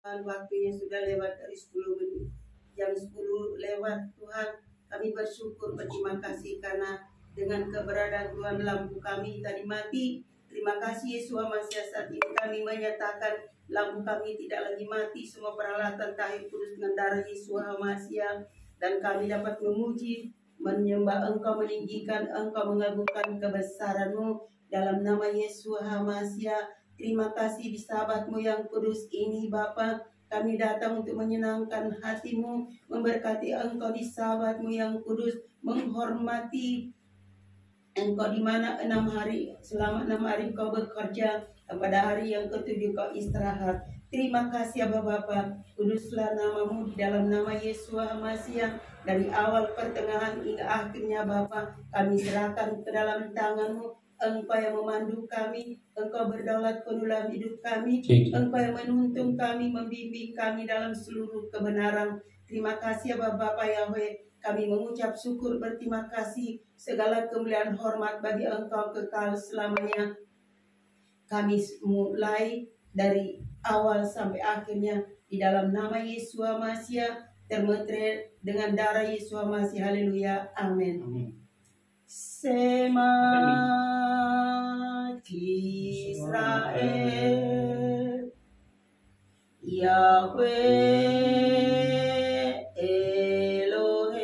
Waktunya sudah lewat dari 10 menit. Jam 10 lewat. Tuhan, kami bersyukur, berterima kasih karena dengan keberadaan Tuhan lampu kami tadi mati. Terima kasih Yesus Masih saat ini kami menyatakan lampu kami tidak lagi mati. Semua peralatan tahir kudus dengan darah Yesus Masih, dan kami dapat memuji, menyembah Engkau, meninggikan Engkau, mengagungkan kebesaran-Mu dalam nama Yesus Masih. Terima kasih di sahabatmu yang kudus ini Bapa. Kami datang untuk menyenangkan hatimu, memberkati Engkau di sahabatmu yang kudus, menghormati Engkau di mana selama 6 hari Engkau bekerja, pada hari yang ketujuh Kau istirahat. Terima kasih ya Bapa, kuduslah namamu di dalam nama Yesus Masih. Dari awal pertengahan hingga akhirnya Bapa, kami serahkan ke dalam tangan-Mu. Engkau yang memandu kami, Engkau berdaulat penuh dalam hidup kami, Engkau yang menuntun kami, membimbing kami dalam seluruh kebenaran. Terima kasih ya Bapak Yahweh, kami mengucap syukur, berterima kasih, segala kemuliaan hormat bagi Engkau kekal selamanya. Kami mulai dari awal sampai akhirnya di dalam nama Yesus Masih, termeter dengan darah Yesus Masih. Haleluya, amin. Shema Israel, Yahweh Eloheinu,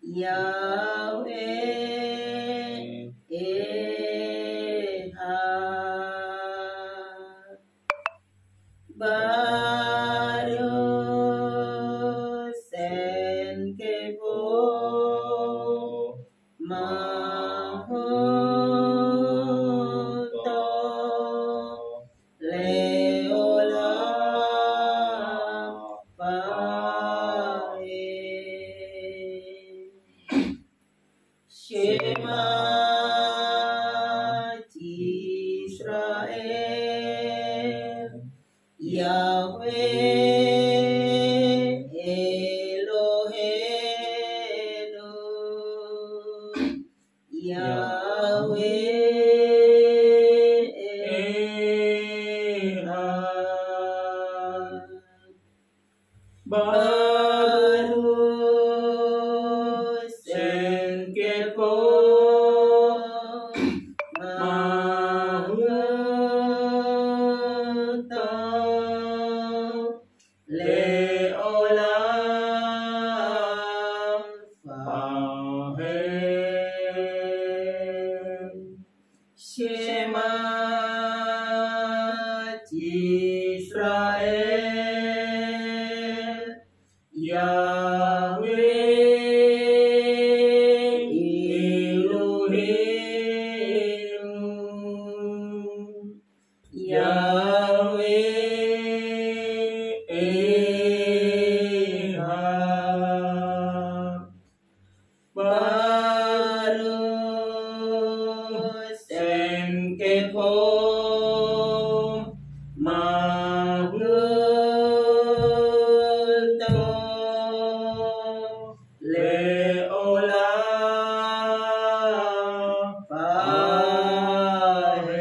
Yahweh Ehad, Baruch Senkebo Mahuto Leolam Bae. Shema Israel, Yahweh Eloheinu, Yahweh Ehad, Baruch Senkebo Mahuto Leolam Fahem. Shema Israel, Yahweh Eloheinu, Yahweh Ehad, Baruch Senkebo Mahuto Leolam Fahem.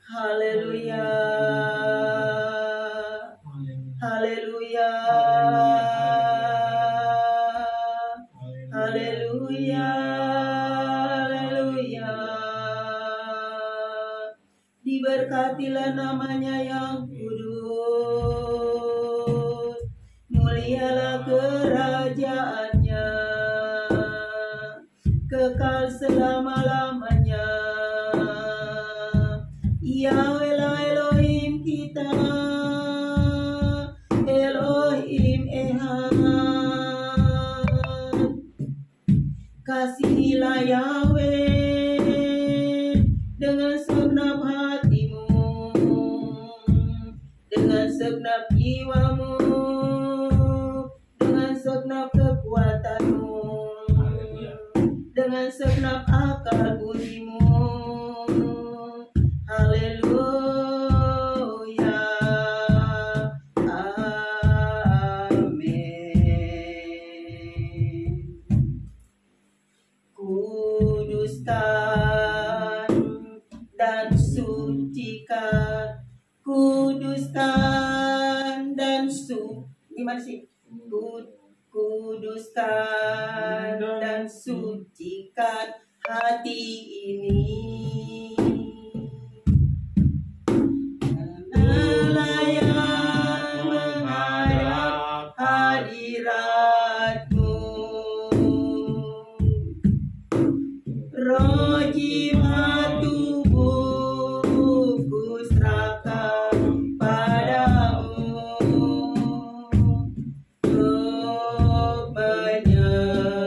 Haleluya, haleluya, haleluya, haleluya. Diberkatilah namanya yang kudus, mulialah kerajaannya, kekal selama-lamanya. Yahweh lah Elohim kita, Elohim Ehad. Kasihilah Yahweh dengan segenap hatimu, dengan segenap jiwamu, dengan segenap kekuatanmu, dengan segenap akal budimu. Haleluya, amin. Kudus mari sih. Kuduskan dan sucikan hati ini, layak menghadap hadirat-Mu. Roh jiwa tubuhku serahkan padamu, untuk menyembah-Mu.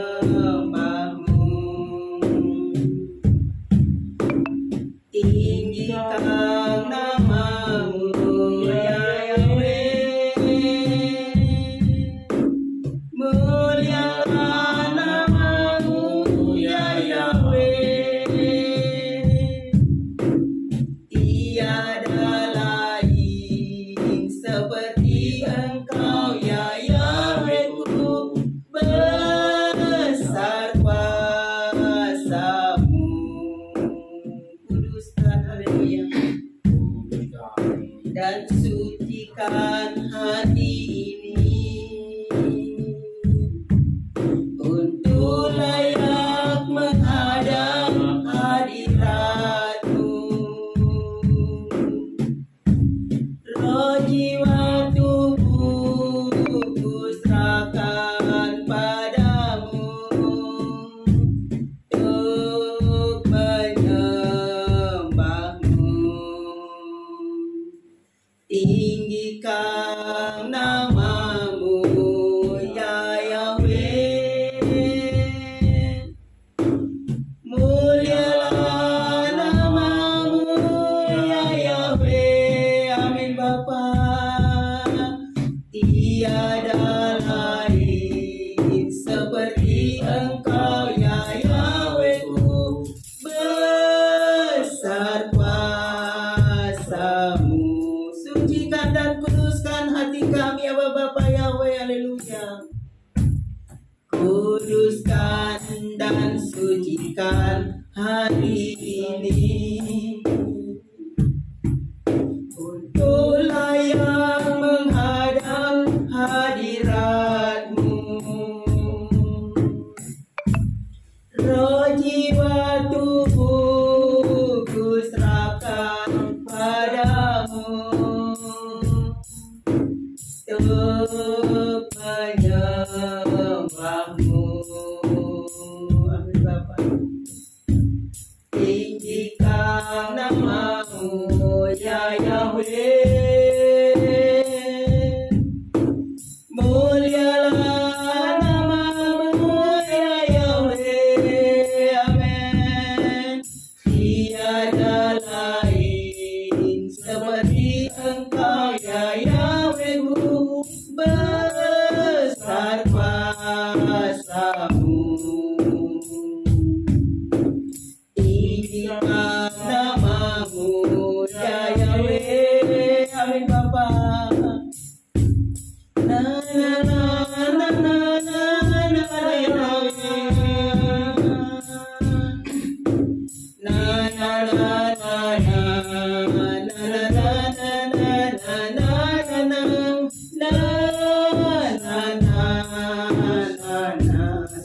Tinggikan nama-Mu ya Yahweh, muliakan nama-Mu ya Yahweh. Tiada lain seperti Engkau ya Yahweh-ku, besar kuasa-Mu. Kuduskan, haleluya, dan sucikan hati ini, untuk layak menghadap hadirat-Mu. Roh jiwa tubuhku serahkan padamu, untuk menyembah-Mu. Tinggikan nama-Mu ya Yahweh, mulialah nama-Mu ya Yahweh. Amin Bapa. Tiada lain seperti Engkau ya Yahweh-ku, besar kuasa-Mu. Sucikan dan kuduskan hati kami ya Bapa Yahweh, haleluya. Kuduskan dan sucikan hati ini, untuk layak menghadap hadirat-Mu. Roh jiwa tubuhku serahkan padamu, untuk menyembah-Mu. Amin Bapa. Tinggikan nama-Mu ya Yahweh, mulialah nama-Mu ya Yahweh. Amin. Tiada lain seperti Engkau ya Yahweh-ku, besar kuasa-Mu. Tinggikan nama-Mu ya Yahweh. Amin Bapa. Na na na na na na na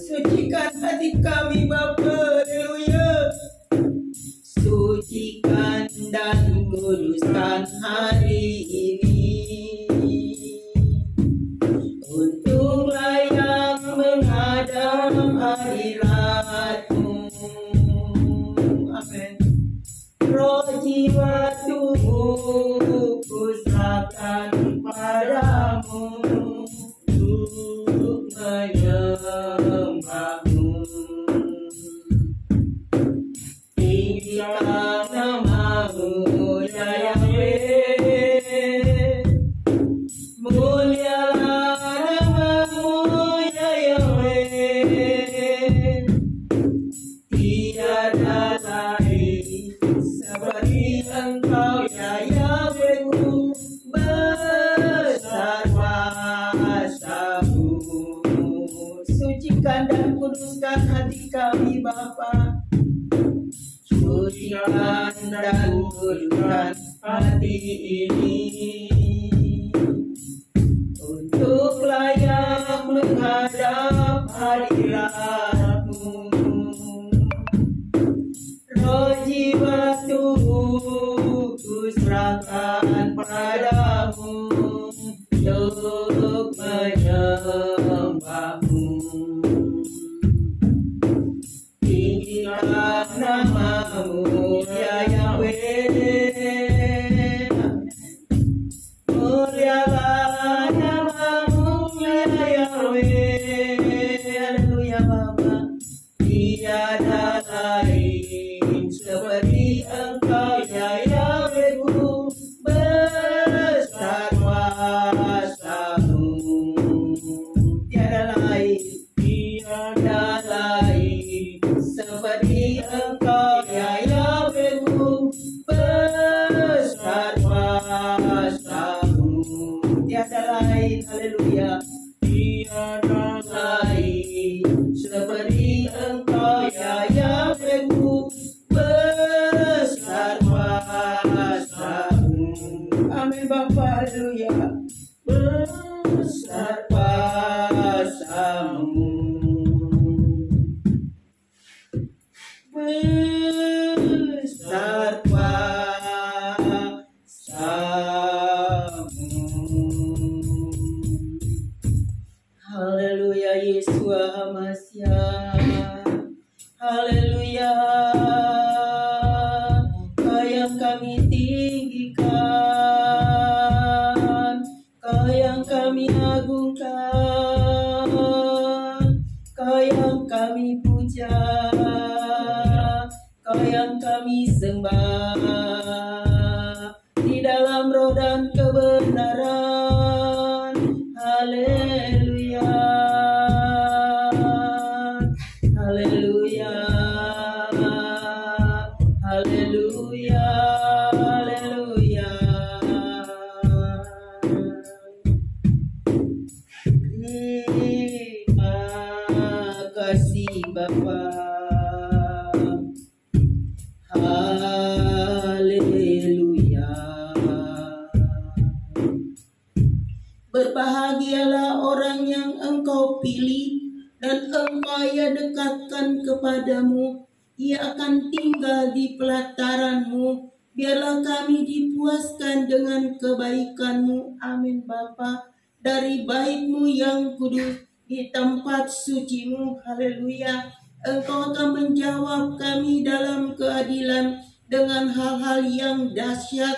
Sucikan hati kami Bapa, haleluya. Sucikan dan kuduskan hari ini, untuk layak menghadap hadirat-Mu. Amin. Roh jiwa tubuhku serahkan padamu, untuk menyembah-Mu. Tinggikan nama-Mu ya Yahweh, mulialah nama-Mu ya Yahweh. Tiada lain seperti Engkau ya Yahweh-ku, besar kuasa-Mu. Sucikan dan kuduskan hati kami Bapa. Sucikan dan kuduskan hati ini, untuk layak menghadap hadirat-Mu. Roh jiwa tubuh ku serahkan padamu untuk menyembah-Mu. Tinggikan nama-Mu ya Yahweh, mulialah nama-Mu ya Yahweh. Haleluya Bapa. Tiada lain seperti Engkau ya Yahweh-Ku, besar kuasa-Mu. Tiada lain seperti Engkau ya Yahweh-Ku, besar kuasa-Mu. Tiada lain, haleluya. Tiada lain seperti Engkau ya Yahweh-Ku, besar kuasa-Mu. Amin Bapa, haleluya. Besar kuasa-Mu, besar kuasa-Mu. Haleluya Yesua Hamasya. Haleluya. Kau yang kami tinggikan, Kau yang kami agungkan, Kau yang kami puja, Kau yang kami sembah di dalam roh dan kebenaran. Haleluya. Haleluya. Haleluya. Haleluya. Terima kasih Bapa. Haleluya. Berbahagialah orang yang Engkau pilih dan Engkau ia dekatkan kepadamu. Ia akan tinggal di pelataran-Mu. Biarlah kami dipuaskan dengan kebaikan-Mu. Amin Bapa. Dari bait-Mu yang kudus di tempat suci-Mu. Haleluya. Engkau akan menjawab kami dalam keadilan dengan hal-hal yang dahsyat.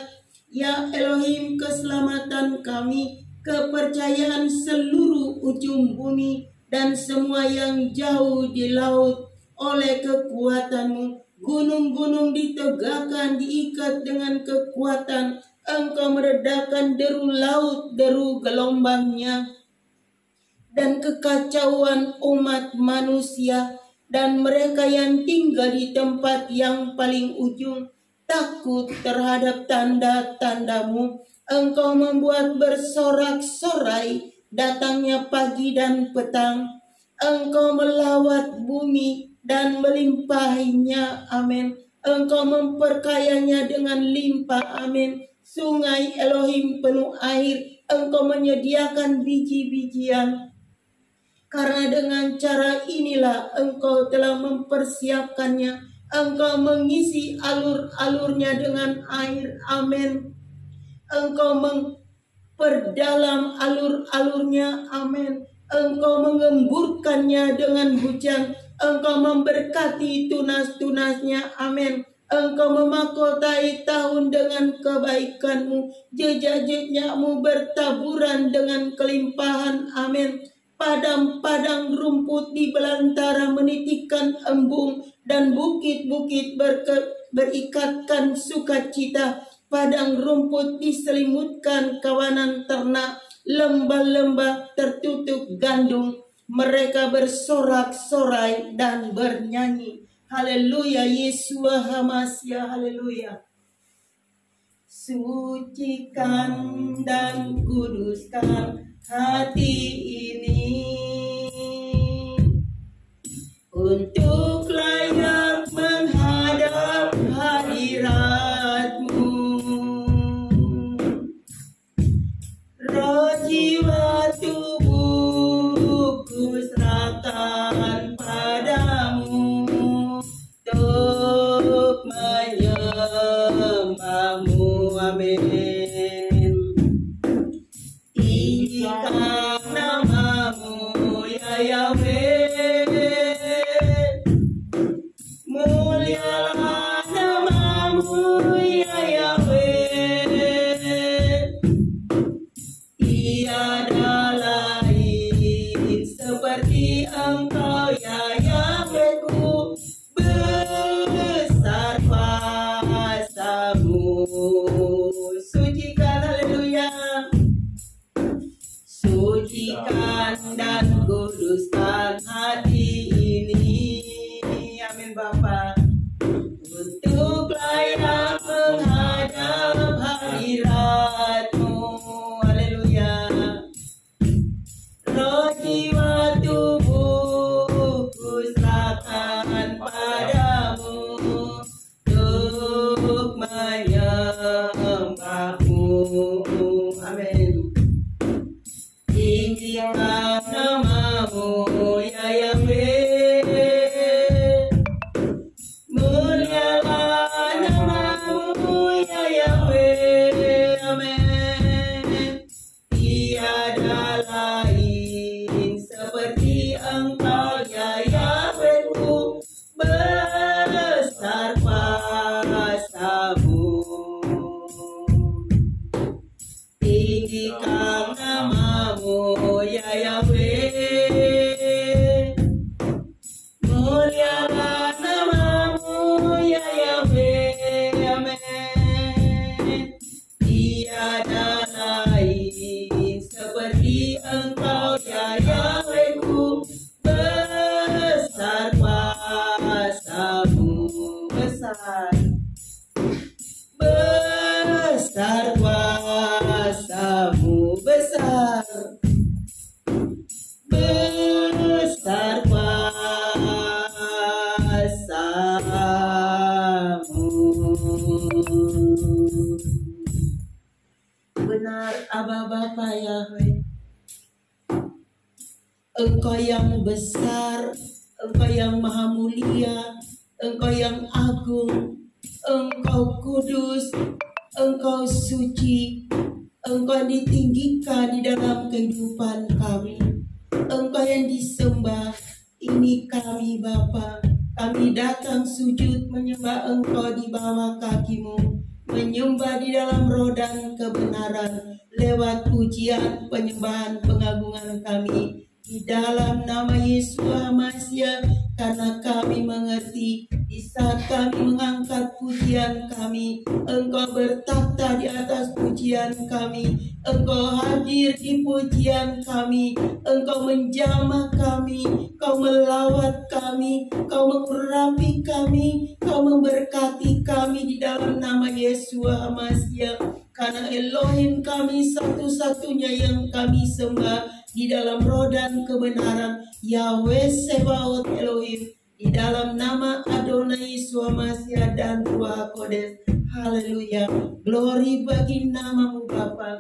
Ya Elohim, keselamatan kami, kepercayaan seluruh ujung bumi dan semua yang jauh di laut oleh kekuatan-Mu. Gunung-gunung ditegakkan, diikat dengan kekuatan. Engkau meredakan deru laut, deru gelombangnya, dan kekacauan umat manusia. Dan mereka yang tinggal di tempat yang paling ujung takut terhadap tanda-tanda-Mu. Engkau membuat bersorak-sorai datangnya pagi dan petang. Engkau melawat bumi dan melimpahinya. Amin. Engkau memperkayanya dengan limpah. Amin. Sungai Elohim penuh air. Engkau menyediakan biji-bijian. Karena dengan cara inilah Engkau telah mempersiapkannya. Engkau mengisi alur-alurnya dengan air. Amin. Engkau memperdalam alur-alurnya. Amin. Engkau mengemburkannya dengan hujan. Engkau memberkati tunas-tunasnya. Amin. Engkau memahkotai tahun dengan kebaikan-Mu. Jejak-jejakmu bertaburan dengan kelimpahan. Amin. Padang-padang rumput di belantara menitikkan embung, dan bukit-bukit berikatkan sukacita. Padang rumput diselimutkan kawanan ternak, lembah-lembah tertutup gandum. Mereka bersorak-sorai dan bernyanyi. Haleluya, Yesua Hamasya, haleluya. Sucikan dan kuduskan hati ini untuk layak menghadap hadirat-Mu. Roh jiwa tubuh menyembahmu. Amin. Tinggikan namamu ya Yahweh, mulialah namamu ya Yahweh. Tiada lain seperti Engkau ya Yahwehku, besar kuasamu. Sucikan, haleluya. Sucikan dan kuduskan hati ini. Amin Bapa. Untuk layak menghadap hadirat-Mu. Haleluya. Roh jiwa tubuhku serahkan padamu untuk menyembahmu. Amin. Tinggikan namamu ya Yahweh, mulialah namamu ya Yahweh. Amin. Tiada lain seperti Engkau ya Yahwehku, besar kuasamu. Tinggikan namamu ya Yahweh, mulialah namamu ya Yahweh. Amin. Tiada lain seperti Engkau ya Yahwehku, besar kuasamu. Besar, besar kuasamu. Besar, besar kuasamu. Benar Aba Bapa Yahweh, Engkau yang besar, Engkau yang maha mulia, Engkau yang agung, Engkau kudus, Engkau suci, Engkau ditinggikan di dalam kehidupan kami. Engkau yang disembah. Ini kami Bapa, kami datang sujud menyembah Engkau di bawah kaki-Mu, menyembah di dalam roh dan kebenaran lewat pujian, penyembahan, pengagungan kami di dalam nama Yesus Hamasiah. Karena kami mengerti di saat kami mengangkat pujian kami, Engkau bertakhta di atas pujian kami, Engkau hadir di pujian kami, Engkau menjamah kami, Kau melawat kami, Kau mengurapi kami, Kau memberkati kami di dalam nama Yesus Hamasiah. Karena Elohim kami satu-satunya yang kami sembah di dalam roh dan kebenaran, Yahweh Sebaot Elohim, di dalam nama Adonai Yeshua Mashiach dan Ruach Kodes. Haleluya. Glory bagi namamu Bapa.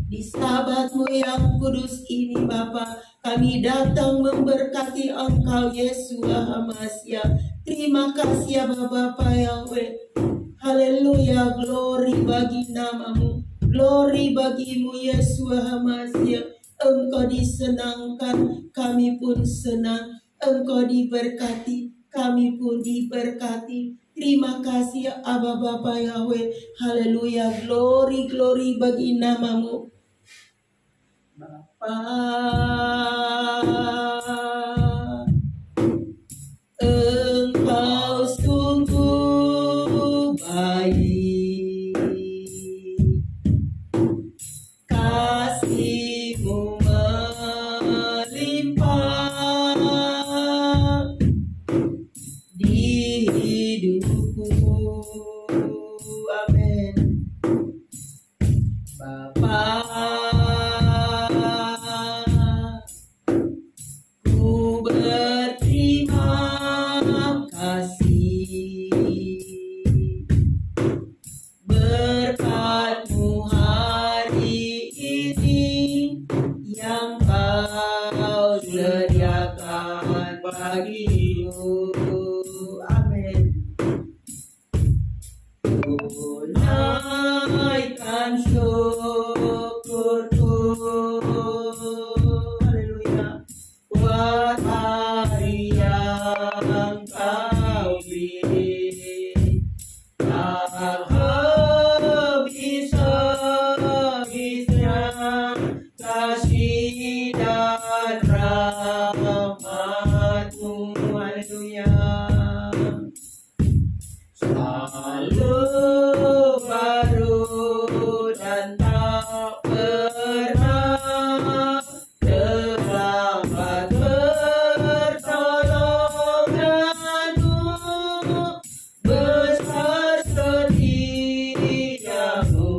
Di sabat-Mu yang kudus ini Bapa, kami datang memberkati Engkau Yeshua Hamasiah. Terima kasih ya Bapa Yahweh. Haleluya. Glory bagi namamu, glory bagimu Yeshua Hamasiah. Engkau disenangkan, kami pun senang. Engkau diberkati, kami pun diberkati. Terima kasih Aba Bapa Yahweh. Haleluya. Glory, glory bagi namamu Bapa. Engkau sungguh baik, kasih-Mu melimpah di hidupku. Amin. Bapa, ku berterima kasih berkat-Mu hari ini yang Kau sediakan bagiku. Amin. Tunaikan syukurku, haleluya, buat hari yang kau pilih. Tak habis-habisnya kasih dan rahmat-Mu, haleluya. Selalu baru dan tak pernah terlambat pertolongan-Mu, besar setiamu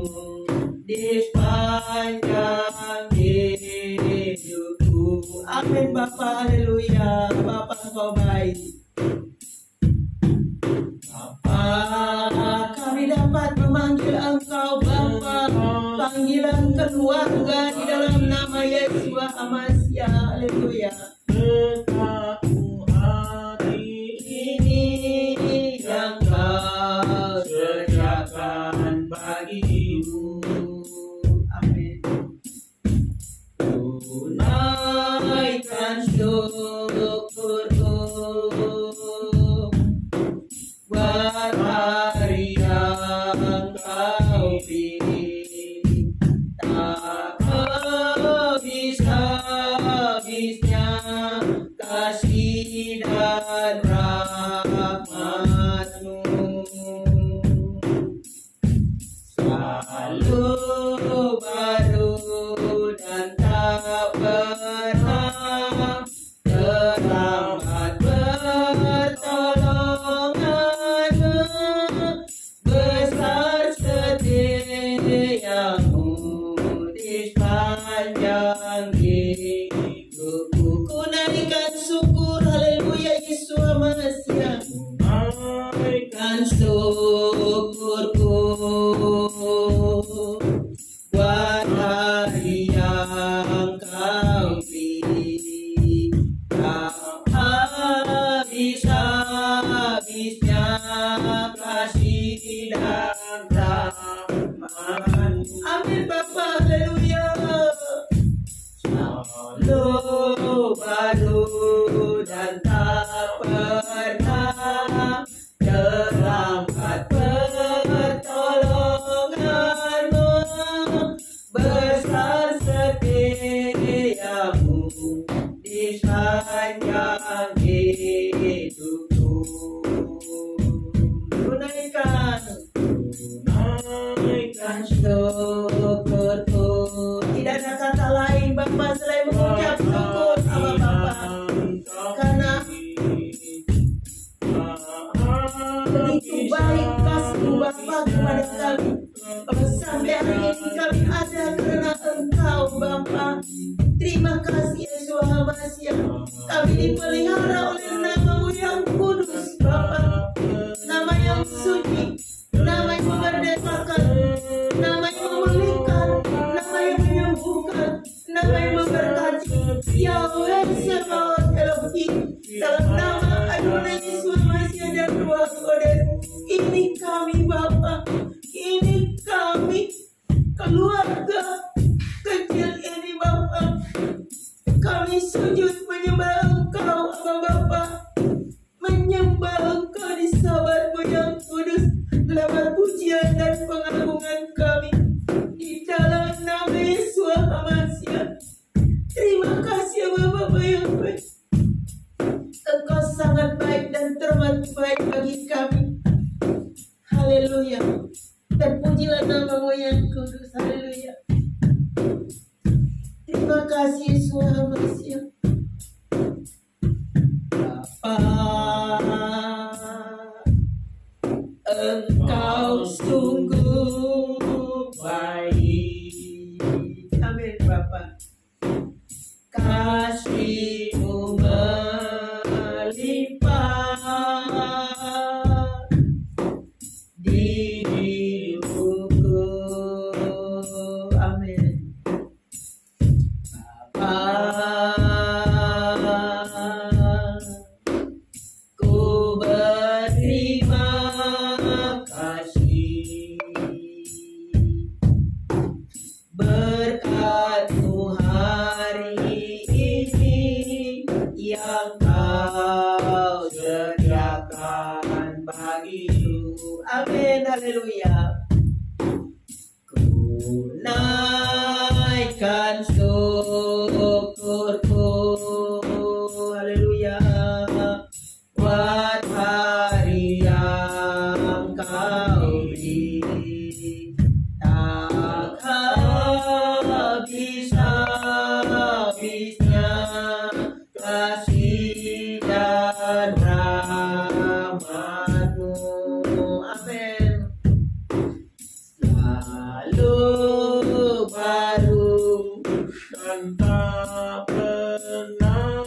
di sepanjang hidupku. Amin Bapa, haleluya. Bapa Engkau baik. Bapa, kami dapat memanggil Engkau Bapa, panggilan keluarga di dalam nama Yesua Hamasya, haleluya. Betapku hati Ini yang Kau sediakan bagimu, amin. Tunaikan syukurku buat hari yang Kau pilih. Tak habis-habisnya kasih dan rahmat-Mu, selalu baru dan tak pernah terlambat pertolongan-Mu, besar setiamu di sepanjang hidupku. Ku naikkan syukur, haleluya, Yesus Hamasya. Naikkan syukurku buat hari yang Kau pilih. Tak habis-habisnya kasih dan rahmat. Amin Bapa, haleluya. Selalu baru dan tak pernah terlambat pertolongan-Mu, besar setiamu di sepanjang hidupku. Tunaikan syukurku. Tidak ada kata lain Bapa selain mengucap syukur sama Bapa, karena begitu baik kasih Bapa kepada kami. Sampai hari ini kami ada karena Engkau Bapa. Terima kasih Yesus Hamasya. Kami dipelihara oleh nama-Mu yang kudus Bapa, nama yang suci, nama yang memerdekakan, nama yang memulihkan, nama yang menyembuhkan, nama yang memberkati. Yahweh Sebaot Elohim, dalam nama Adonai Yesus Hamasya dan Ruach Kodes, ini kami Bapa, ini kami keluarga kecil ini Bapa. Kami sujud menyembah Engkau Bapa, menyembah Engkau di sabat-Mu yang kudus, lewat pujian dan pengagungan kami di dalam nama Yesus Hamasya. Terima kasih Bapa yang baik. Engkau sangat baik dan terbaik bagi kami. Haleluya. Terpujilah nama-Mu yang kudus. Haleluya. Terima kasih Yesus Hamasya. Bapa, Engkau sungguh baik. Amin Bapa. Kasih-Mu melimpah di hidupku. Amin Bapa. Ku berterima kasih Amin, haleluya. Ku naikkan syukurku, haleluya, buat hari yang kau beri. Tak habis-habisnya kasih dan rahmat-Mu. Amin. Lalu baru dan tak pernah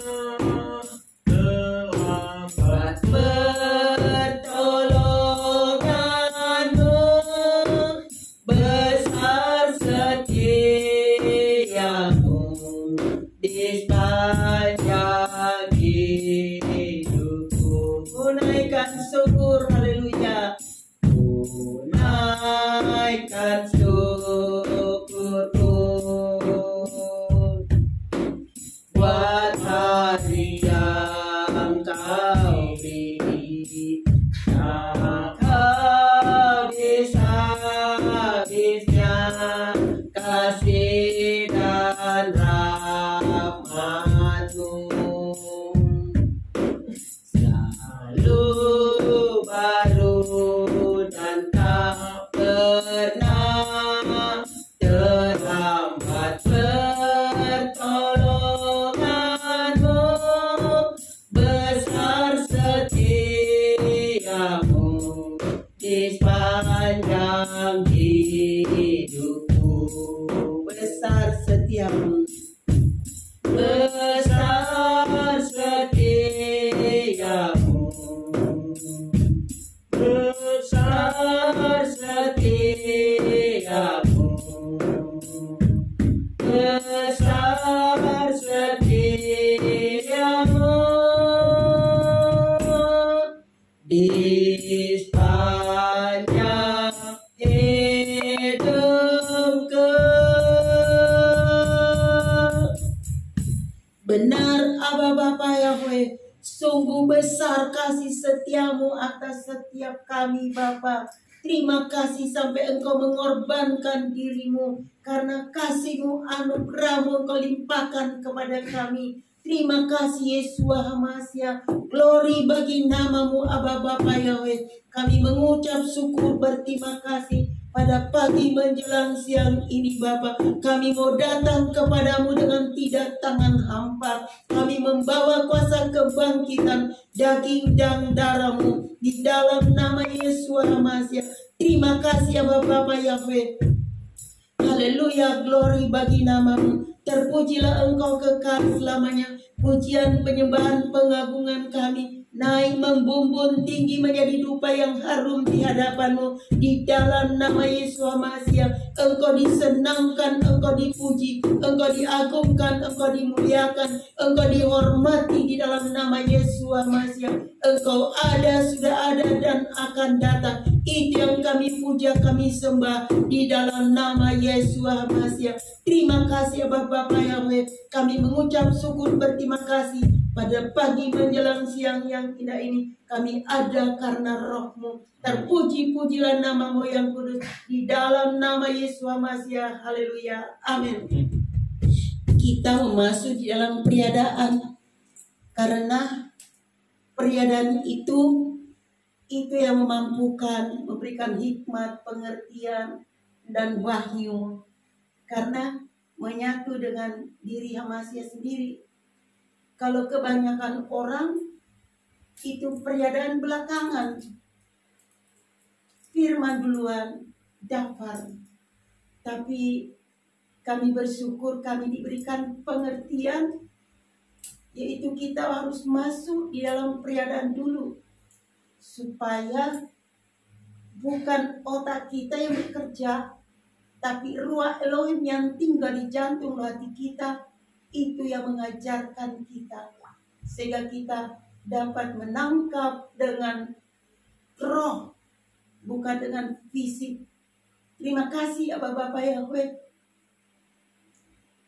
terlambat. Pertolongan-Mu besar setiamu di sepanjang hidupku. Ku naikkan syukur, haleluya. Ku naikkan syukurku buat hari yang kau beri. Tak habis-habisnya kasih dan rahmat-Mu. Selalu baru dan tak pernah terlambat. Pertolongan-Mu besar setiamu di sepanjang hidupku. Besar setiamu, besar setiamu, besar setiamu, besar setiamu di sepanjang hidupku. Benar Aba Bapa Yahweh, sungguh besar kasih setiamu atas setiap kami Bapa. Terima kasih sampai Engkau mengorbankan dirimu, karena kasih-Mu, anugerah-Mu Engkau limpahkan kepada kami. Terima kasih Yesus Hamasiah. Glory bagi nama-Mu Aba Bapa Yahweh. Kami mengucap syukur berterima kasih pada pagi menjelang siang ini Bapa. Kami mau datang kepadamu dengan tidak tangan hampa. Kami membawa kuasa kebangkitan daging dan darah-Mu di dalam nama Yesus Hamasiah. Terima kasih Aba Bapa Yahweh. Haleluya, glory bagi nama-Mu. Terpujilah Engkau kekal selamanya. Pujian, penyembahan, pengagungan kami naik membumbun tinggi menjadi dupa yang harum di hadapan-Mu. Di dalam nama Yesus Hamasiah, Engkau disenangkan, Engkau dipuji, Engkau diagungkan, Engkau dimuliakan, Engkau dihormati di dalam nama Yesus Hamasiah. Engkau ada, sudah ada, dan akan datang. Itu yang kami puja, kami sembah di dalam nama Yesus Hamasiah. Terima kasih Bapa Yahweh. Kami mengucap syukur berterima kasih pada pagi menjelang siang yang indah ini. Kami ada karena Roh-Mu. Terpuji-pujilah nama-Mu yang kudus di dalam nama Yesus Hamasiah. Haleluya. Amin. Kita memasuki dalam periadaan, karena periadaan itu yang memampukan, memberikan hikmat, pengertian, dan wahyu. Karena menyatu dengan diri Hamasiah sendiri. Kalau kebanyakan orang itu periadaan belakangan, firman duluan, daftar. Tapi kami bersyukur kami diberikan pengertian, yaitu kita harus masuk di dalam periadaan dulu, supaya bukan otak kita yang bekerja, tapi ruah Elohim yang tinggal di jantung hati kita, itu yang mengajarkan kita, sehingga kita dapat menangkap dengan roh, bukan dengan fisik. Terima kasih Bapa Yahweh.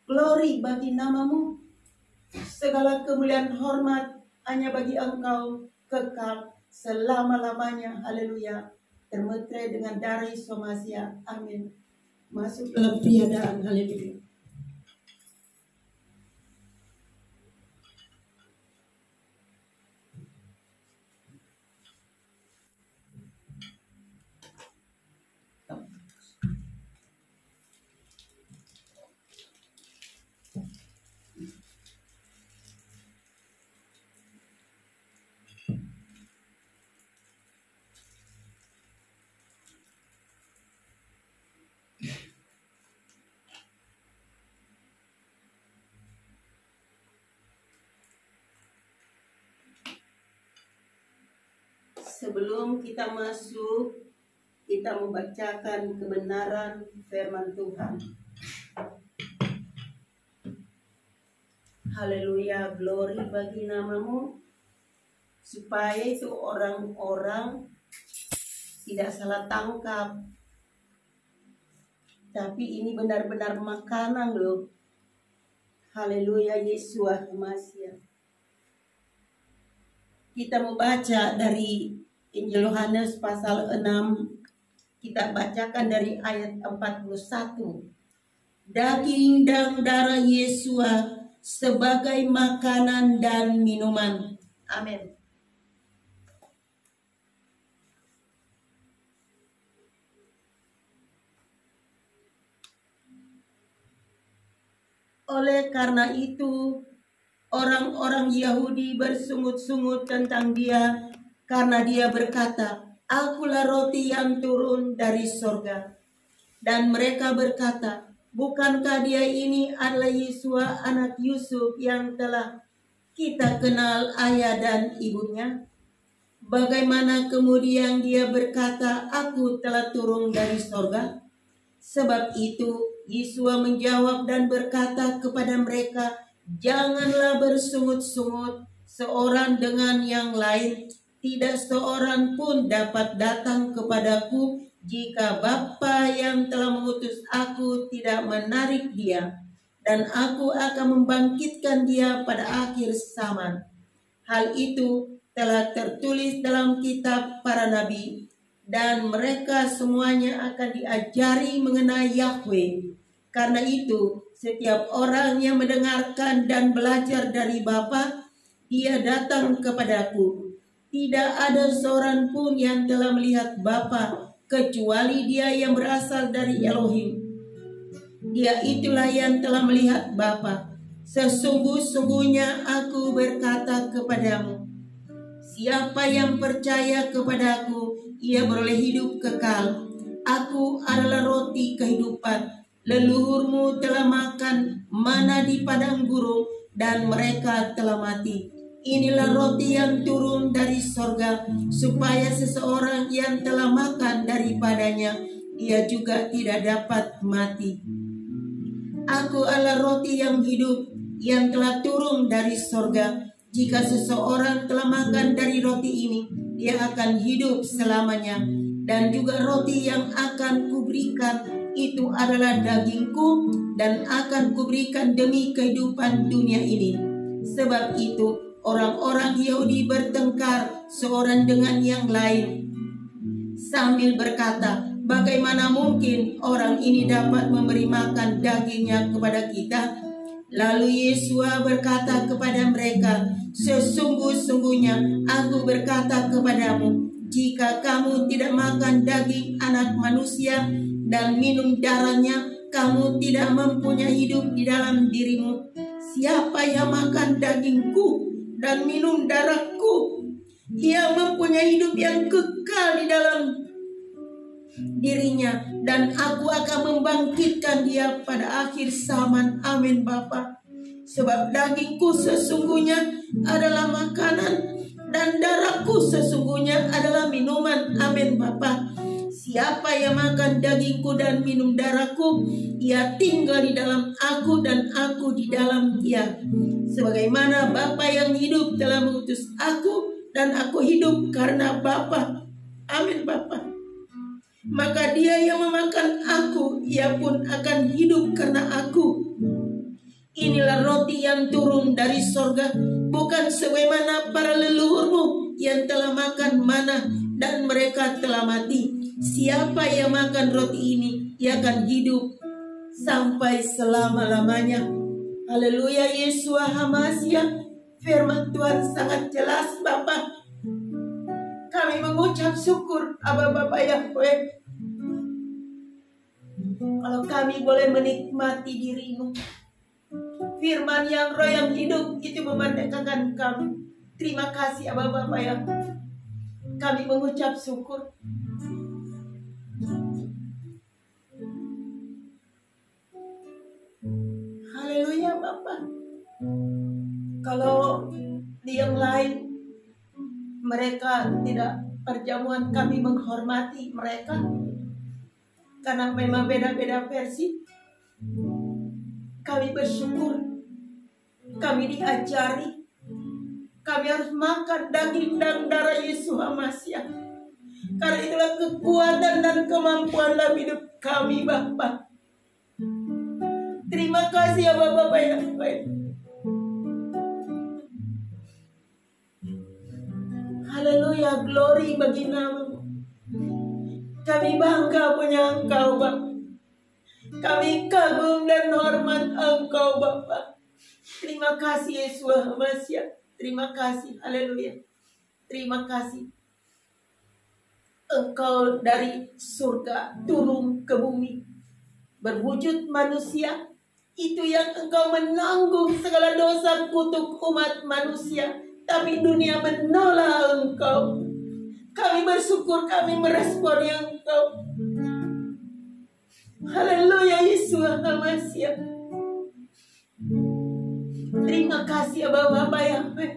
Glory bagi nama-Mu. Segala kemuliaan hormat hanya bagi Engkau kekal selama-lamanya. Haleluya. termeterai dengan darah Yesus Masih. Amin. Masuk dalam tiadaan. Haleluya. Sebelum kita masuk, kita membacakan kebenaran firman Tuhan. Haleluya, glory bagi namamu. Supaya itu orang-orang tidak salah tangkap. Tapi ini benar-benar makanan loh. Haleluya, Yesus Masih. Kita membaca dari Injil Yohanes pasal 6. Kita bacakan dari ayat 41. Daging dan darah Yesus sebagai makanan dan minuman. Amin. Oleh karena itu, orang-orang Yahudi bersungut-sungut tentang dia karena dia berkata, "Akulah roti yang turun dari sorga." Dan mereka berkata, "Bukankah dia ini adalah Yesus anak Yusuf yang telah kita kenal ayah dan ibunya? Bagaimana kemudian dia berkata, 'Aku telah turun dari sorga'?" Sebab itu Yesus menjawab dan berkata kepada mereka, "Janganlah bersungut-sungut seorang dengan yang lain. Tidak seorang pun dapat datang kepadaku jika Bapa yang telah mengutus aku tidak menarik dia, dan aku akan membangkitkan dia pada akhir zaman. Hal itu telah tertulis dalam kitab para nabi, dan mereka semuanya akan diajari mengenai Yahweh. Karena itu, setiap orang yang mendengarkan dan belajar dari Bapa, dia datang kepadaku. Tidak ada seorang pun yang telah melihat Bapa kecuali dia yang berasal dari Elohim. Dia itulah yang telah melihat Bapa. Sesungguh-sungguhnya aku berkata kepadamu, siapa yang percaya kepadaku, ia beroleh hidup kekal. Aku adalah roti kehidupan. Leluhurmu telah makan mana di padang gurun, dan mereka telah mati. Inilah roti yang turun dari sorga, supaya seseorang yang telah makan daripadanya, ia juga tidak dapat mati. Aku adalah roti yang hidup, yang telah turun dari sorga. Jika seseorang telah makan dari roti ini, dia akan hidup selamanya. Dan juga roti yang akan kuberikan, itu adalah dagingku, dan akan kuberikan demi kehidupan dunia ini. Sebab itu, orang-orang Yahudi bertengkar seorang dengan yang lain, sambil berkata, bagaimana mungkin orang ini dapat memberi makan dagingnya kepada kita? Lalu Yesus berkata kepada mereka, sesungguh-sungguhnya aku berkata kepadamu, jika kamu tidak makan daging anak manusia dan minum darahnya, kamu tidak mempunyai hidup di dalam dirimu. Siapa yang makan dagingku dan minum darahku, ia mempunyai hidup yang kekal di dalam dirinya, dan aku akan membangkitkan dia pada akhir zaman. Amin Bapa. Sebab dagingku sesungguhnya adalah makanan, dan darahku sesungguhnya adalah minuman. Amin Bapa. Siapa yang makan dagingku dan minum darahku, ia tinggal di dalam aku dan aku di dalam dia. Sebagaimana Bapa yang hidup telah mengutus aku, dan aku hidup karena Bapa. Amin Bapa. Maka dia yang memakan aku, ia pun akan hidup karena aku. Inilah roti yang turun dari sorga, bukan sebagaimana para leluhurmu yang telah makan mana dan mereka telah mati. Siapa yang makan roti ini, ia akan hidup sampai selama-lamanya. Haleluya, Yesua HaMasiah. Firman Tuhan sangat jelas, Bapak. Kami mengucap syukur, Aba Bapak Yahweh. Kalau kami boleh menikmati diri-Mu, firman yang roh yang hidup itu memerdekakan kami. Terima kasih, Aba Bapak Yahweh. Kami mengucap syukur. Haleluya, Bapak. Kalau di yang lain mereka tidak perjamuan, kami menghormati mereka karena memang beda-beda versi. Kami bersyukur, kami diajari, kami harus makan daging dan darah Yesus HaMasiah. Karena itulah kekuatan dan kemampuan dalam hidup kami, Bapak. Terima kasih ya Bapak Yahweh. Haleluya, glory bagi nama-Mu. Kami bangga punya Engkau, Bapak. Kami kagum dan hormat Engkau, Bapak. Terima kasih Yesus HaMasiah. Terima kasih, haleluya. Terima kasih. Engkau dari surga turun ke bumi, berwujud manusia. Itu yang Engkau menanggung segala dosa kutuk umat manusia. Tapi dunia menolak Engkau. Kami bersyukur, kami merespon Engkau. Haleluya, Yesus HaMasiah. Terima kasih ya Bapak Yahweh.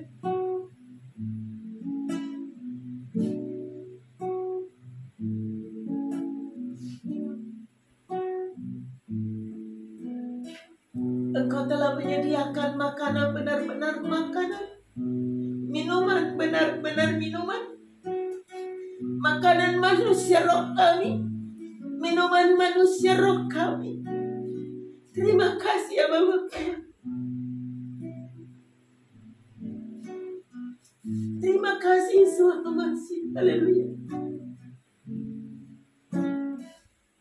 Engkau telah menyediakan makanan, benar-benar makanan, minuman, benar-benar minuman, makanan manusia roh kami, minuman manusia roh kami. Terima kasih ya Bapak. Terima kasih Yesus HaMasiah. Haleluya.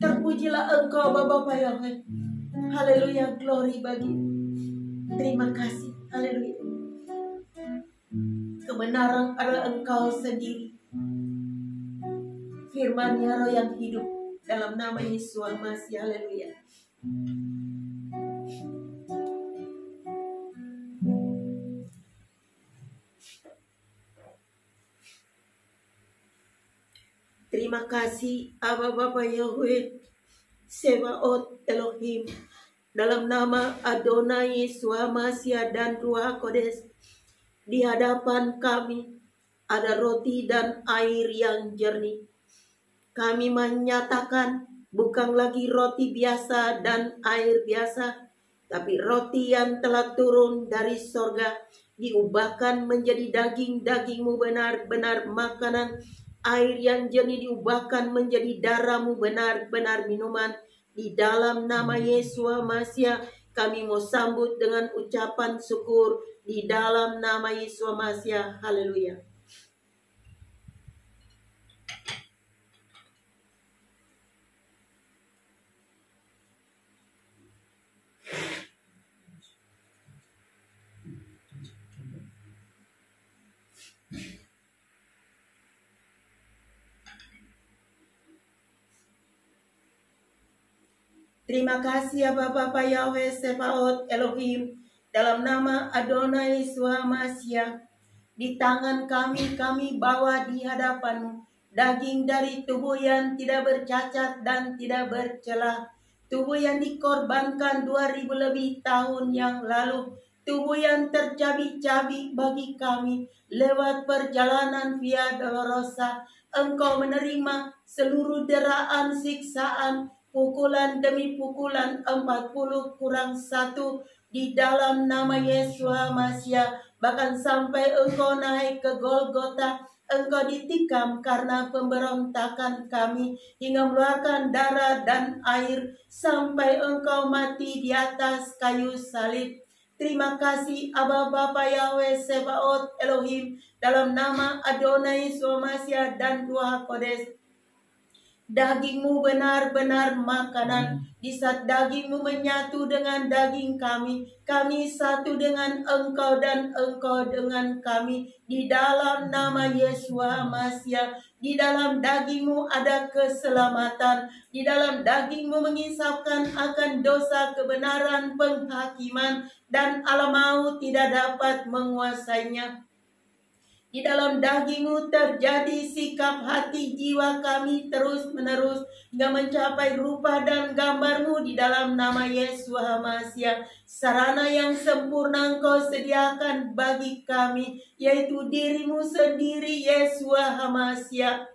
Terpujilah Engkau Bapak Yahweh. Haleluya, glory bagi. Terima kasih. Haleluya. Kebenaran adalah Engkau sendiri. Firman-Nya roh yang hidup dalam nama Yesus HaMasiah. Haleluya. Terima kasih Aba Bapa Yahweh Sebaot Elohim. Dalam nama Adonai Yesus HaMasiah dan Ruach Kodes, di hadapan kami ada roti dan air yang jernih. Kami menyatakan bukan lagi roti biasa dan air biasa, tapi roti yang telah turun dari sorga, diubahkan menjadi daging-daging-Mu, benar-benar makanan. Air yang jernih diubahkan menjadi darah-Mu, benar-benar minuman. Di dalam nama Yesus HaMasiah kami mau sambut dengan ucapan syukur. Di dalam nama Yesus HaMasiah. Haleluya. Terima kasih ya Bapak Yahweh Sebaot Elohim. Dalam nama Adonai Yesus HaMasiah, di tangan kami bawa di hadapan-Mu daging dari tubuh yang tidak bercacat dan tidak bercela. Tubuh yang dikorbankan 2000 lebih tahun yang lalu. Tubuh yang tercabik-cabik bagi kami lewat perjalanan Via Dolorosa. Engkau menerima seluruh deraan, siksaan, pukulan demi pukulan 40 kurang 1 di dalam nama Yesus HaMasiah. Bahkan sampai Engkau naik ke Golgota, Engkau ditikam karena pemberontakan kami, hingga mengeluarkan darah dan air sampai Engkau mati di atas kayu salib. Terima kasih Aba Bapa Yahweh Sebaot Elohim, dalam nama Adonai Yesus HaMasiah dan Ruach Kodes. Dagingmu benar-benar makanan. Di saat dagingmu menyatu dengan daging kami, kami satu dengan Engkau dan Engkau dengan kami. Di dalam nama Yesua Masya, di dalam dagingmu ada keselamatan. Di dalam dagingmu mengisapkan akan dosa, kebenaran, penghakiman, dan alam maut tidak dapat menguasainya. Di dalam dagingmu terjadi sikap hati jiwa kami terus-menerus hingga mencapai rupa dan gambarmu di dalam nama Yesus Hamasiah. Sarana yang sempurna Engkau sediakan bagi kami, yaitu dirimu sendiri Yesus Hamasiah.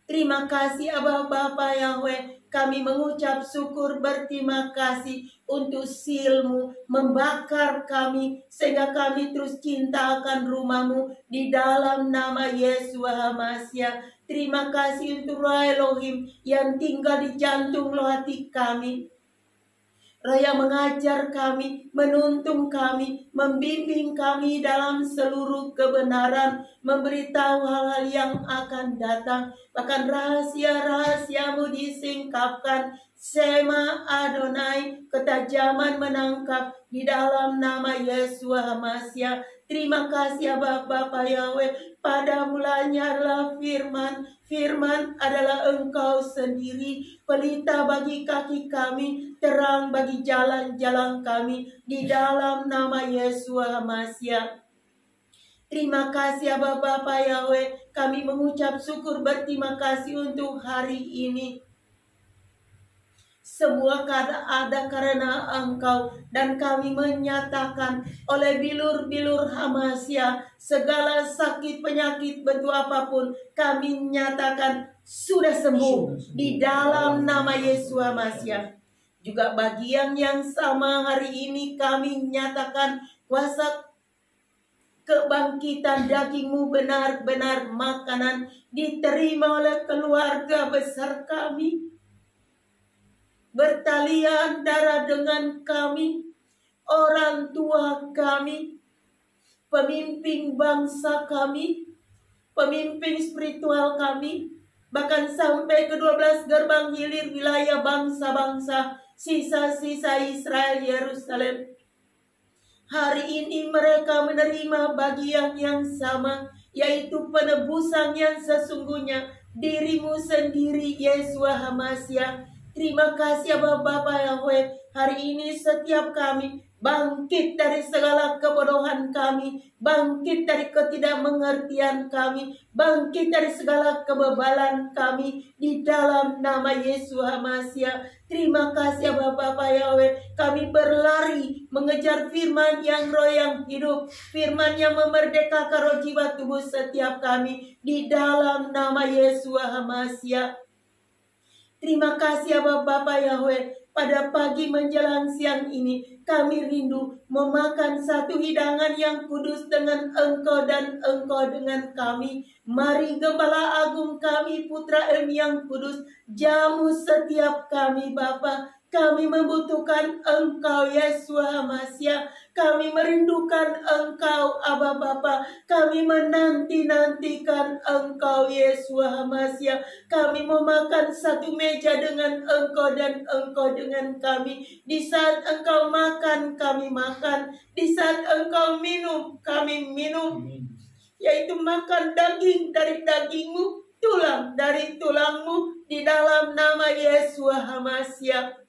Terima kasih Aba Bapa Yahweh. Kami mengucap syukur berterima kasih untuk silmu membakar kami sehingga kami terus cinta akan rumahmu di dalam nama Yesus Hamasiah. Terima kasih untuk Roh Elohim yang tinggal di jantung hati kami. Roh yang mengajar kami, menuntun kami, membimbing kami dalam seluruh kebenaran, memberitahu hal-hal yang akan datang, bahkan rahasia-rahasiamu disingkapkan. Sema Adonai, ketajaman menangkap di dalam nama Yesus Hamasiah. Terima kasih Bapa Yahweh. Pada mulanya adalah firman. Firman adalah Engkau sendiri, pelita bagi kaki kami, terang bagi jalan-jalan kami, di dalam nama Yesus Hamasiah. Terima kasih Bapa Yahweh. Kami mengucap syukur berterima kasih untuk hari ini. Semua ada karena Engkau, dan kami menyatakan oleh bilur-bilur Hamasiah, segala sakit penyakit bentuk apapun kami nyatakan sudah sembuh di dalam nama Yesus Hamasiah. Juga bagian yang sama hari ini kami nyatakan kuasa kebangkitan dagingmu benar-benar makanan diterima oleh keluarga besar kami. Bertalian darah dengan kami, orang tua kami, pemimpin bangsa kami, pemimpin spiritual kami, bahkan sampai ke 12 gerbang hilir wilayah bangsa-bangsa, sisa-sisa Israel Yerusalem. Hari ini mereka menerima bagian yang sama, yaitu penebusan yang sesungguhnya, dirimu sendiri Yesus Hamasiah. Terima kasih Bapa Yahweh. Hari ini setiap kami bangkit dari segala kebodohan kami, bangkit dari ketidakmengertian kami, bangkit dari segala kebebalan kami di dalam nama Yesus Hamasiah. Terima kasih Bapa Yahweh. Kami berlari mengejar firman yang roh yang hidup, firman yang memerdekakan roh jiwa tubuh setiap kami di dalam nama Yesus Hamasiah. Terima kasih Bapa Yahweh. Pada pagi menjelang siang ini kami rindu memakan satu hidangan yang kudus dengan Engkau dan Engkau dengan kami. Mari Gembala Agung kami, Putra yang kudus, jamu setiap kami Bapa. Kami membutuhkan Engkau Yesus Hamasiah. Kami merindukan Engkau Aba Bapa. Kami menanti-nantikan Engkau Yesus Hamasiah. Kami memakan satu meja dengan Engkau dan Engkau dengan kami. Di saat Engkau makan, kami makan. Di saat Engkau minum, kami minum. Yaitu makan daging dari dagingmu, tulang dari tulangmu, di dalam nama Yesus Hamasiah.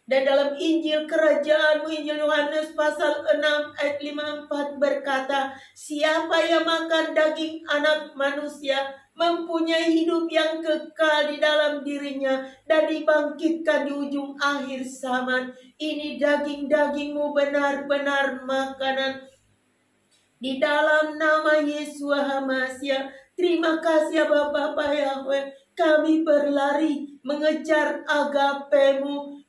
Dan dalam Injil Kerajaanmu, Injil Yohanes pasal 6 ayat 54 berkata, siapa yang makan daging anak manusia mempunyai hidup yang kekal di dalam dirinya dan dibangkitkan di ujung akhir zaman. Ini daging-dagingmu benar-benar makanan. Di dalam nama Yesus Hamasiah. Terima kasih Bapa Yahweh. Kami berlari mengejar agape-Mu,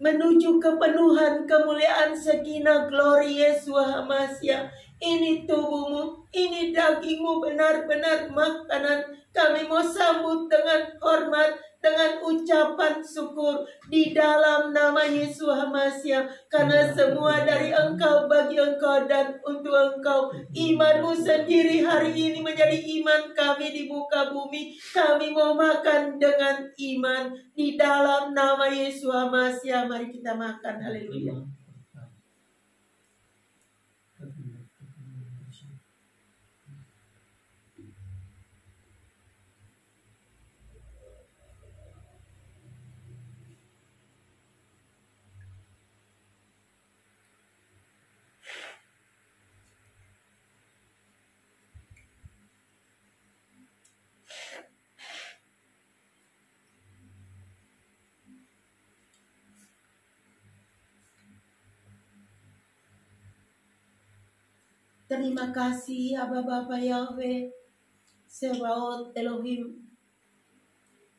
menuju kepenuhan kemuliaan Shekinah glory Yesus Hamasiah. Ini tubuhmu, ini dagingmu benar-benar makanan Kami mau sambut dengan hormat, dengan ucapan syukur di dalam nama Yesus Hamasiah. Karena semua dari Engkau, bagi Engkau, dan untuk Engkau. Iman-Mu sendiri hari ini menjadi iman kami di muka bumi. Kami mau makan dengan iman di dalam nama Yesus Hamasiah. Mari kita makan. Haleluya. Terima kasih Aba Bapa Yahweh, Sebaot Elohim.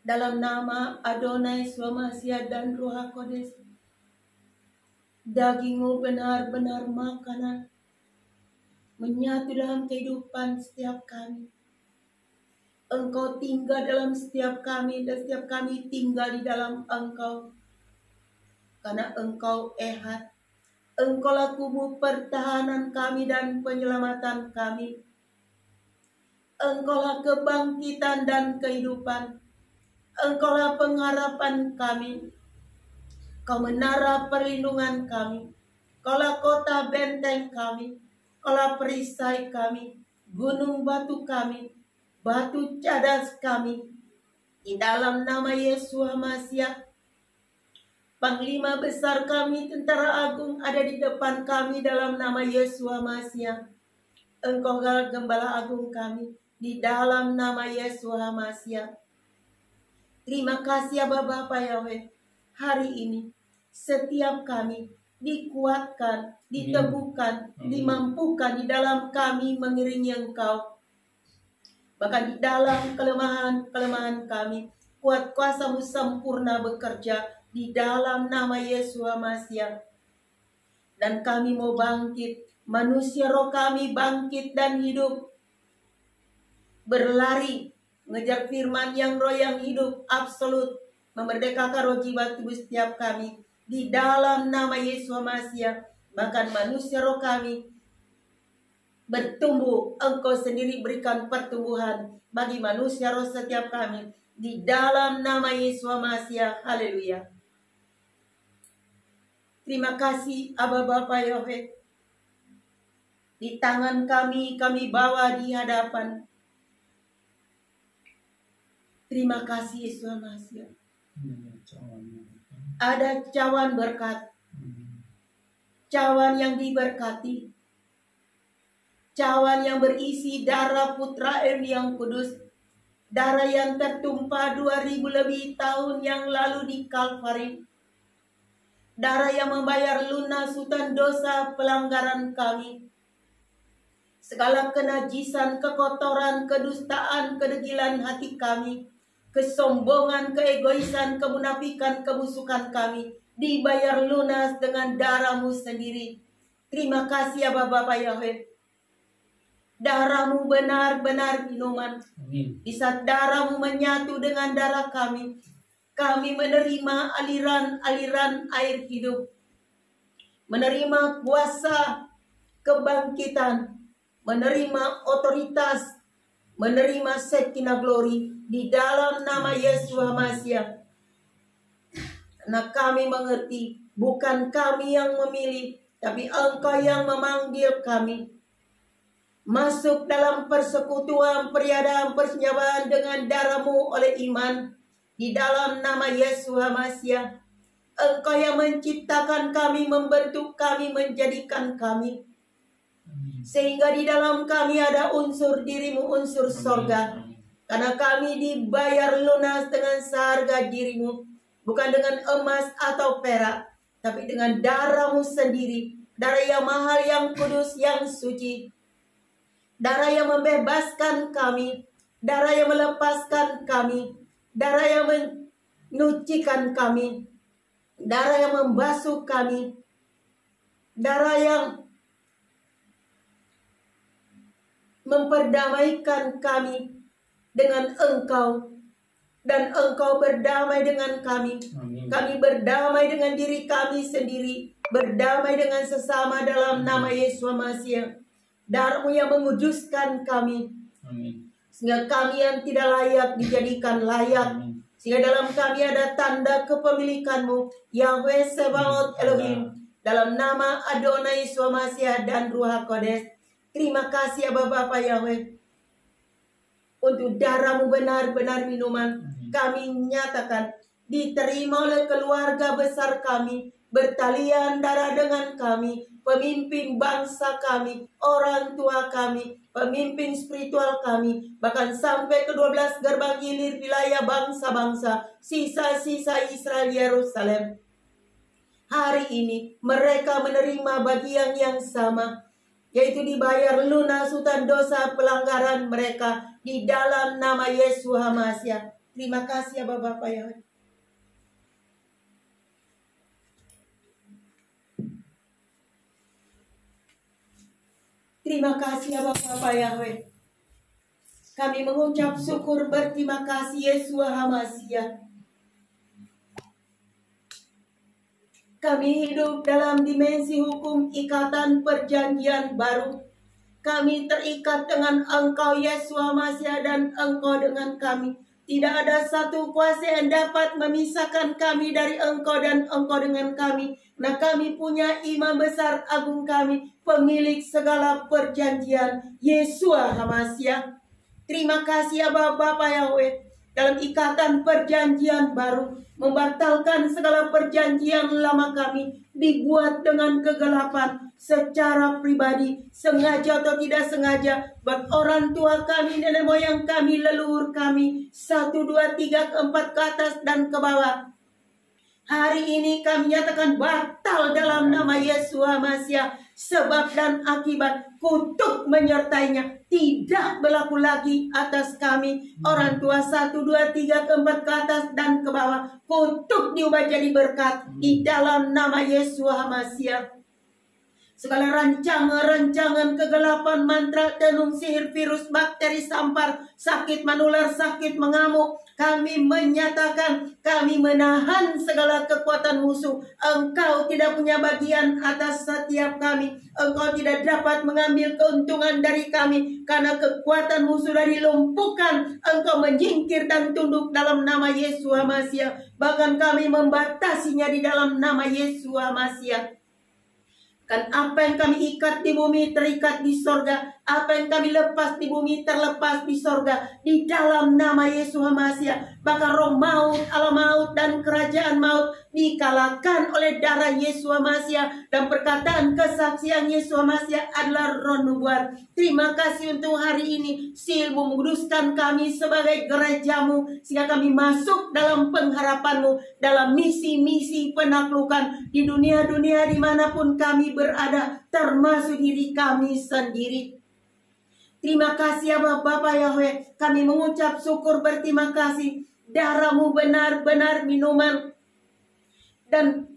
Dalam nama Adonai, Swamasia, dan Ruh HaKodes, daging-Mu benar-benar makanan, menyatu dalam kehidupan setiap kami. Engkau tinggal dalam setiap kami, dan setiap kami tinggal di dalam Engkau. Karena Engkau Ehad, Engkaulah kubu pertahanan kami dan penyelamatan kami. Engkaulah kebangkitan dan kehidupan. Engkaulah pengharapan kami. Kau menara perlindungan kami. Kaulah kota benteng kami. Kaulah perisai kami. Gunung batu kami. Batu cadas kami. Di dalam nama Yesus Hamasiah, Panglima besar kami, tentara agung ada di depan kami dalam nama Yesus Hamasiah. Engkau gembala agung kami di dalam nama Yesus Hamasiah. Terima kasih Aba Bapa Yahweh. Hari ini setiap kami dikuatkan, diteguhkan, dimampukan di dalam kami mengiringi Engkau. Bahkan di dalam kelemahan kami, kuat kuasa-Mu sempurna bekerja di dalam nama Yesus Hamasiah. Dan kami mau bangkit, manusia roh kami bangkit dan hidup, berlari, mengejar firman yang roh yang hidup absolut, memerdekakan roh jiwa tubuh setiap kami di dalam nama Yesus Hamasiah. Bahkan manusia roh kami bertumbuh, Engkau sendiri berikan pertumbuhan bagi manusia roh setiap kami di dalam nama Yesus Hamasiah. Haleluya. Terima kasih Aba Bapa Yahweh. Di tangan kami bawa di hadapan. Terima kasih Yesus Hamasiah. Ada cawan berkat. Cawan yang diberkati. Cawan yang berisi darah Putra yang kudus. Darah yang tertumpah 2000 lebih tahun yang lalu di Kalvari. Darah yang membayar lunas hutang dosa pelanggaran kami. Segala kenajisan, kekotoran, kedustaan, kedegilan hati kami, kesombongan, keegoisan, kemunafikan, kebusukan kami dibayar lunas dengan darah-Mu sendiri. Terima kasih Aba Bapa Yahweh. Darah-Mu benar-benar minuman. Di saat darah-Mu menyatu dengan darah kami, kami menerima aliran-aliran air hidup, menerima kuasa kebangkitan, menerima otoritas, menerima Shekinah glory di dalam nama Yesus Hamasiah. Karena kami mengerti, bukan kami yang memilih, tapi Engkau yang memanggil kami masuk dalam persekutuan, periadaan, persenyawaan dengan darah-Mu oleh iman. Di dalam nama Yesus Hamasiah, Engkau yang menciptakan kami, membentuk kami, menjadikan kami. Sehingga di dalam kami ada unsur diri-Mu, unsur sorga. Karena kami dibayar lunas dengan seharga diri-Mu. Bukan dengan emas atau perak, tapi dengan darah-Mu sendiri. Darah yang mahal, yang kudus, yang suci. Darah yang membebaskan kami. Darah yang melepaskan kami. Darah yang menyucikan kami. Darah yang membasuh kami. Darah yang memperdamaikan kami. dengan Engkau, dan Engkau berdamai dengan kami. Amin. Kami berdamai dengan diri kami sendiri, berdamai dengan sesama dalam nama Yesus Masih. Darah-Mu yang menguduskan kami, Amin. sehingga kami yang tidak layak dijadikan layak. Amin. Sehingga dalam kami ada tanda kepemilikan-Mu, Yahweh Sebaot Elohim, dalam nama Adonai Yeshua Masih dan Ruach Kodes. Terima kasih Aba Bapa Yahweh, untuk darah-Mu benar-benar minuman. Kami nyatakan diterima oleh keluarga besar kami, bertalian darah dengan kami, pemimpin bangsa kami, orang tua kami, pemimpin spiritual kami, bahkan sampai ke 12 gerbang hilir wilayah bangsa-bangsa, sisa-sisa Israel Yerusalem. Hari ini mereka menerima bagian yang sama, yaitu dibayar lunas hutang dosa pelanggaran mereka di dalam nama Yesus Hamasiah. Terima kasih Aba Bapa Yahweh. Terima kasih Aba Bapa Yahweh. Kami mengucap syukur berterima kasih Yesus Hamasiah. Kami hidup dalam dimensi hukum ikatan perjanjian baru. Kami terikat dengan Engkau Yesus Hamasiah dan Engkau dengan kami. Tidak ada satu kuasa yang dapat memisahkan kami dari Engkau dan Engkau dengan kami. Nah, kami punya imam besar agung kami, pemilik segala perjanjian, Yeshua Hamasiah. Terima kasih Aba Bapa Yahweh, dalam ikatan perjanjian baru, membatalkan segala perjanjian lama kami, dibuat dengan kegelapan secara pribadi, sengaja atau tidak sengaja, buat orang tua kami, nenek moyang kami, leluhur kami, 1, 2, 3, 4 ke atas dan ke bawah. Hari ini kami nyatakan batal dalam nama Yesus Hamasiah. Sebab dan akibat kutuk menyertainya tidak berlaku lagi atas kami. Orang tua 1, 2, 3, 4 ke atas dan ke bawah. Kutuk diubah jadi berkat di dalam nama Yesus Hamasiah. Segala rancangan-rancangan kegelapan, mantra, tenung, sihir, virus, bakteri, sampar, sakit menular, sakit mengamuk, kami menyatakan, kami menahan segala kekuatan musuh. Engkau tidak punya bagian atas setiap kami. Engkau tidak dapat mengambil keuntungan dari kami, karena kekuatan musuh sudah dilumpuhkan. Engkau menyingkir dan tunduk dalam nama Yesus Hamasiah. Bahkan kami membatasinya di dalam nama Yesus Hamasiah. Kan apa yang kami ikat di bumi terikat di sorga, apa yang kami lepas di bumi terlepas di sorga, di dalam nama Yesus Hamasiah. Bahkan roh maut, alam maut, dan kerajaan maut dikalahkan oleh darah Yesus Hamasiah, dan perkataan kesaksian Yesus Hamasiah adalah roh nubuat. Terima kasih untuk hari ini, Silmu menguduskan kami sebagai gerejamu, sehingga kami masuk dalam pengharapanmu, dalam misi-misi penaklukan di dunia-dunia dimanapun kami berada, termasuk diri kami sendiri. Terima kasih Aba Bapa Yahweh, kami mengucap syukur berterima kasih. Darah-Mu benar-benar minuman, dan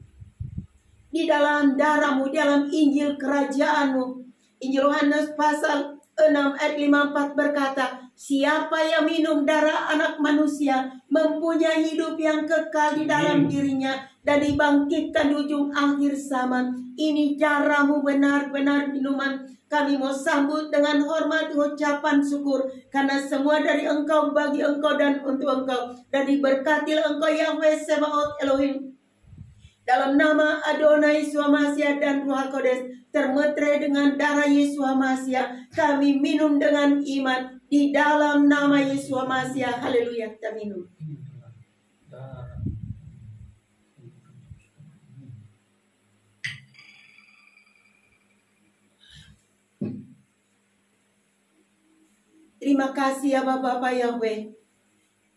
di dalam darah-Mu, dalam Injil kerajaan-Mu, Injil Yohanes pasal 6 ayat 54 berkata, siapa yang minum darah anak manusia mempunyai hidup yang kekal di dalam dirinya, dan dibangkitkan di ujung akhir zaman. Ini darah-Mu benar-benar minuman. Kami mau sambut dengan hormat ucapan syukur, karena semua dari Engkau, bagi Engkau, dan untuk Engkau. Dan diberkatilah Engkau Yahweh Sebaot Elohim. Dalam nama Adonai Yeshua Masih dan Ruach Kodes, termeterai dengan darah Yeshua Masih, kami minum dengan iman di dalam nama Yeshua Masih. Haleluya, kita minum. Terima kasih Aba Bapa Yahweh,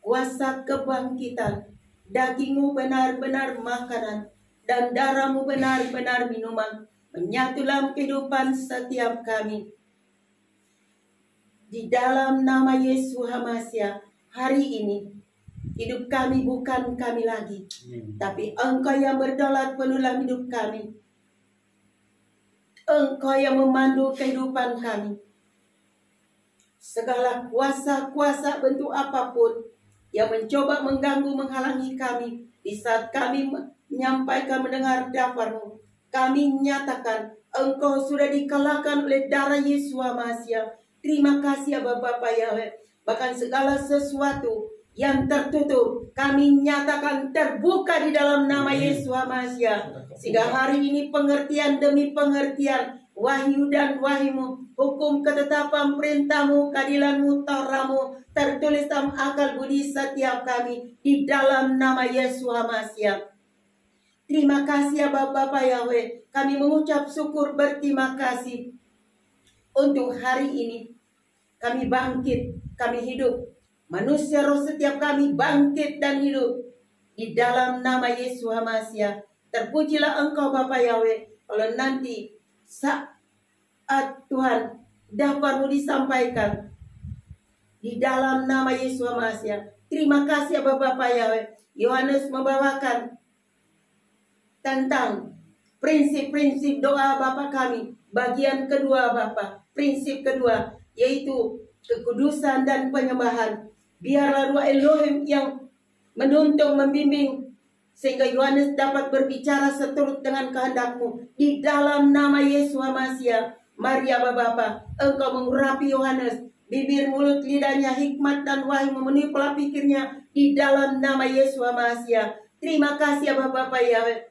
kuasa kebangkitan, daging-Mu benar-benar makanan, dan darah-Mu benar-benar minuman, menyatu dalam kehidupan setiap kami. Di dalam nama Yesus Hamasiah, hari ini hidup kami bukan kami lagi, tapi Engkau yang berdaulat penuh dalam hidup kami. Engkau yang memandu kehidupan kami. segala kuasa-kuasa bentuk apapun yang mencoba mengganggu, menghalangi kami di saat kami menyampaikan, mendengar daftar-Mu. Kami nyatakan Engkau sudah dikalahkan oleh darah Yesus Masih. Terima kasih ya Bapak Yahweh. Bahkan segala sesuatu yang tertutup kami nyatakan terbuka di dalam nama Yesus Masih. Sehingga hari ini pengertian demi pengertian, wahyu dan wahyu-Mu, hukum, ketetapan, perintah-Mu, keadilan-Mu, Taurat-Mu tertulis dalam akal budi setiap kami di dalam nama Yesus Masih. Terima kasih ya Bapak Yahweh. Kami mengucap syukur berterima kasih untuk hari ini. Kami bangkit, kami hidup. Manusia roh setiap kami bangkit dan hidup di dalam nama Yesus Masih. Terpujilah Engkau Bapak Yahweh. Kalau nanti saat Tuhan daftar-Mu disampaikan di dalam nama Yesus Masih. Terima kasih ya Bapak Yahweh. Yohanes membawakan tentang prinsip-prinsip doa Bapa kami. Bagian kedua Bapa, prinsip kedua yaitu kekudusan dan penyembahan. Biarlah Ruh Elohim yang menuntun, membimbing, sehingga Yohanes dapat berbicara seturut dengan kehendak-Mu di dalam nama Yesus Masih. Mari ya Bapa, Engkau mengurapi Yohanes, bibir, mulut, lidahnya, hikmat dan wahyu memenuhi pola pikirnya di dalam nama Yesus Masih. Terima kasih ya Bapak Yahweh.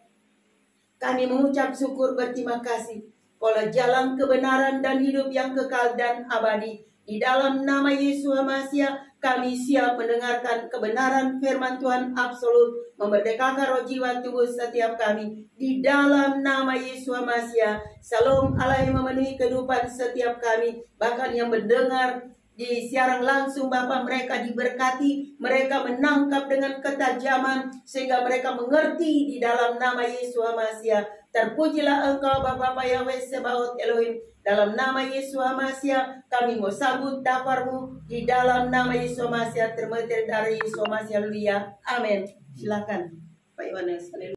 Kami mengucap syukur berterima kasih. Kalau jalan kebenaran dan hidup yang kekal dan abadi di dalam nama Yesus Masih, kami siap mendengarkan kebenaran firman Tuhan absolut, memerdekakan roh jiwa tubuh setiap kami di dalam nama Yesus Masih. Salam Allah yang memenuhi kehidupan setiap kami, bahkan yang mendengar di siaran langsung Bapa, mereka diberkati, mereka menangkap dengan ketajaman sehingga mereka mengerti di dalam nama Yesus Masih. Terpujilah Engkau Bapa Yahweh Sebaot Elohim. Dalam nama Yesus Masih kami mau sambut daftar-Mu di dalam nama Yesus Masih, termeter dari Yesus Masih. Haleluya. Amin. Silakan Pak Yohanes.